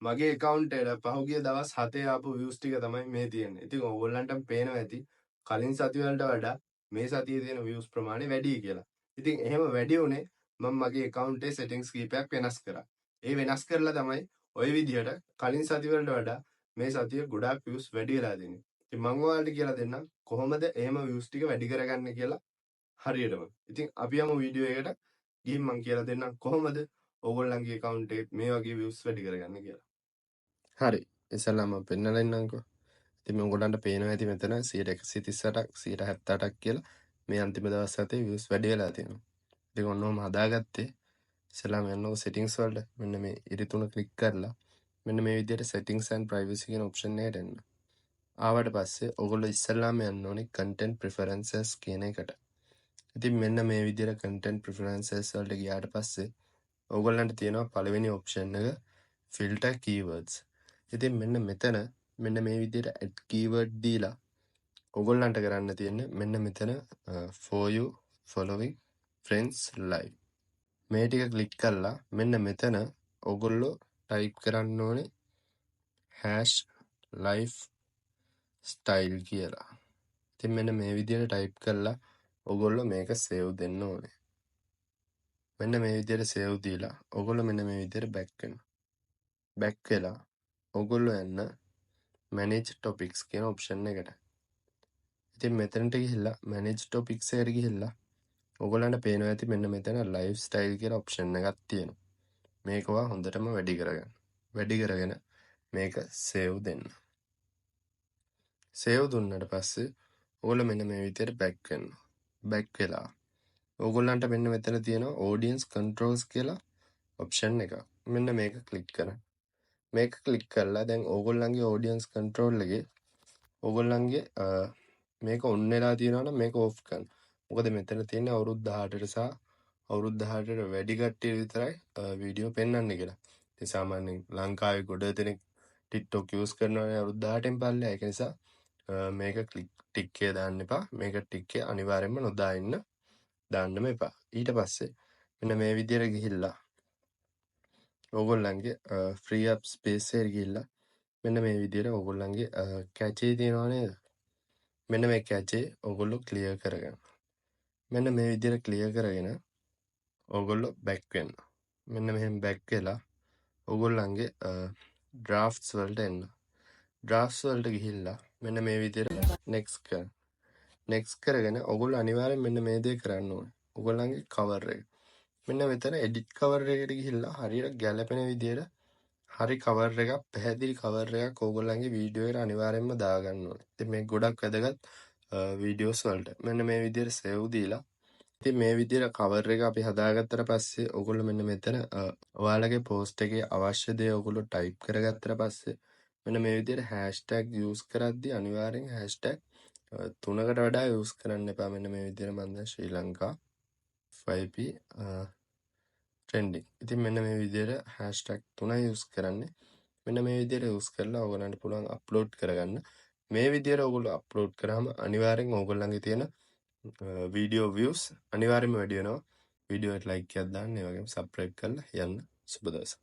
මගේ account එකට පහුගිය දවස් 7 ආපු views ටික තමයි මේ තියෙන්නේ. ඉතින් ඕගොල්ලන්ටම පේනවා ඇති කලින් සති වලට වඩා මේ සතියේ තියෙන views ප්‍රමාණය වැඩි කියලා. ඉතින් එහෙම වැඩි උනේ මම මගේ account එකේ settings කීපයක් වෙනස් කරා. ඒ වෙනස් කරලා තමයි ওই විදිහට කලින් සති වලට වඩා මේ සතියේ ගොඩාක් views වැඩි වෙලා තියෙන්නේ. ඉතින් මම ඔයාලට කියලා දෙන්නම් කොහොමද එහෙම views ටික වැඩි කරගන්නේ කියලා හරියටම. ඉතින් අපි යමු වීඩියෝ එකට. ගිහින් මම කියලා දෙන්නම් කොහොමද ඕගොල්ලන්ගේ account එකේ මේ වගේ views වැඩි කරගන්නේ කියලා. හරි ඉස්සෙල්ලාම පෙන්නලා ඉන්නම්කෝ. ඉතින් මේ ඔයගොල්ලන්ට පේනවා ඇති මෙතන 138ක් 178ක් කියලා මේ අන්තිම දවස් 7 views වැඩි වෙලා තියෙනවා. ඉතින් ඔන්නෝම හදාගත්තේ ඉස්සෙල්ලාම යන්නකො settings වලට මෙන්න මේ ඉරි තුන ක්ලික් කරලා මෙන්න මේ විදිහට settings and privacy කියන option එකට එන්න. ආවට පස්සේ ඔයගොල්ලෝ ඉස්සෙල්ලාම යන්න ඕනේ content preferences කියන එකට. ඉතින් මෙන්න මේ විදිහට content preferences වලට ගියාට පස්සේ ඔයගොල්ලන්ට තියෙනවා පළවෙනි option එක filter keywords. ඉතින් මෙන්න මෙතන මෙන්න මේ විදිහට add keyword දීලා ඔයගොල්ලන්ට කරන්න තියෙන්නේ මෙන්න මෙතන for you following friends live මේ ටික ක්ලික් කරලා මෙන්න මෙතන ඔයගොල්ලෝ ටයිප් කරන්න ඕනේ #lifestyle කියලා. ඉතින් මෙන්න මේ විදිහට ටයිප් කරලා ඔයගොල්ලෝ මේක save දෙන්න ඕනේ. මෙන්න මේ විදිහට save දීලා ඔයගොල්ලෝ මෙන්න මේ විදිහට back වෙනවා. back වෙලා ඔයගොල්ලෝ යන්න manage topics කියන option එකට. ඉතින් මෙතනට ගිහිල්ලා manage topics එකට ගිහිල්ලා ඔයගොල්ලන්ට පේනවා ඇති මෙන්න මෙතන lifestyle කියලා option එකක් තියෙනවා. මේක ඔයා හොඳටම වැඩි කරගන්න. වැඩි කරගෙන මේක save දෙන්න. save දුන්නාට පස්සේ ඔයගොල්ලෝ මෙන්න මේ විදිහට back වෙනවා. back වෙලා ඔයගොල්ලන්ට මෙන්න මෙතන තියෙනවා audience controls කියලා option එක. මෙන්න මේක click කරන්න. මේක click කරලා දැන් ඕගොල්ලන්ගේ audience control එකේ ඕගොල්ලන්ගේ මේක on වෙලා තියෙනවා නම් මේක off කරන්න. මොකද මෙතන තියෙන්නේ අවුරුදු 18ට සහ අවුරුදු 18ට වැඩි කට්ටිය විතරයි වීඩියෝ පෙන්වන්නේ කියලා. ඉතින් සාමාන්‍යයෙන් ලංකාවේ ගොඩ දෙනෙක් TikTok use කරනවානේ අවුරුදු 18න් පල්ලෙහා. ඒක නිසා මේක ටික් එක දාන්න එපා. මේක ටික් එක අනිවාර්යයෙන්ම නොදා ඉන්න දාන්නම එපා. ඊට පස්සේ මෙන්න මේ විදියට ගිහිල්ලා ඕගොල්ලන්ගේ free up space එකට ගිහිල්ලා මෙන්න මේ විදියට ඕගොල්ලන්ගේ cache තියෙනවා නේද? මෙන්න මේ cache ඕගොල්ලෝ clear කරගන්න. මෙන්න මේ විදියට clear කරගෙන ඕගොල්ලෝ back වෙන්න. මෙන්න මෙහෙම back වෙලා ඕගොල්ලන්ගේ drafts වලට එන්න. drafts වලට ගිහිල්ලා මෙන්න මේ විදියට next කරන්න. next කරගෙන ඕගොල්ලෝ අනිවාර්යෙන් මෙන්න මේ දේ කරන්න ඕනේ. ඕගොල්ලන්ගේ cover එක. මෙන්න මෙතන edit cover එකට ගිහිල්ලා හරියට ගැලපෙන විදියට හරි cover එකක් පැහැදිලි cover එකක් ඕගොල්ලන්ගේ වීඩියෝ එකට අනිවාර්යෙන්ම දාගන්න ඕනේ. ඉතින් මේක ගොඩක් වැදගත් වීඩියෝස් වලට. මෙන්න මේ විදියට save දීලා ඉතින් මේ විදියට cover එක අපි හදාගත්තට පස්සේ ඔයගොල්ලෝ මෙන්න මෙතන ඔයාලගේ post එකේ අවශ්‍ය දේ ඔයගොල්ලෝ type කරගත්තට පස්සේ මෙන්න මේ විදියට hashtag use කරද්දී අනිවාර්යෙන් hashtag 3කට වඩා use කරන්න එපා. මෙන්න මේ විදියට මම දැන් ශ්‍රී ලංකා 5p trending. ඉතින් මෙන්න මේ විදියට hashtag 3 use කරන්නේ. මෙන්න මේ විදියට use කරලා ඔයගොල්ලන්ට පුළුවන් upload කරගන්න. මේ විදියට ඔයගොල්ලෝ upload කරාම අනිවාර්යෙන් ඔයගොල්ලන්ගේ තියෙන වීඩියෝ views අනිවාර්යෙන්ම වැඩි වෙනවා. වීඩියෝ එකට like එකක් දාන්න, ඒ වගේම subscribe කරලා යන්න. සුබ දවසක්.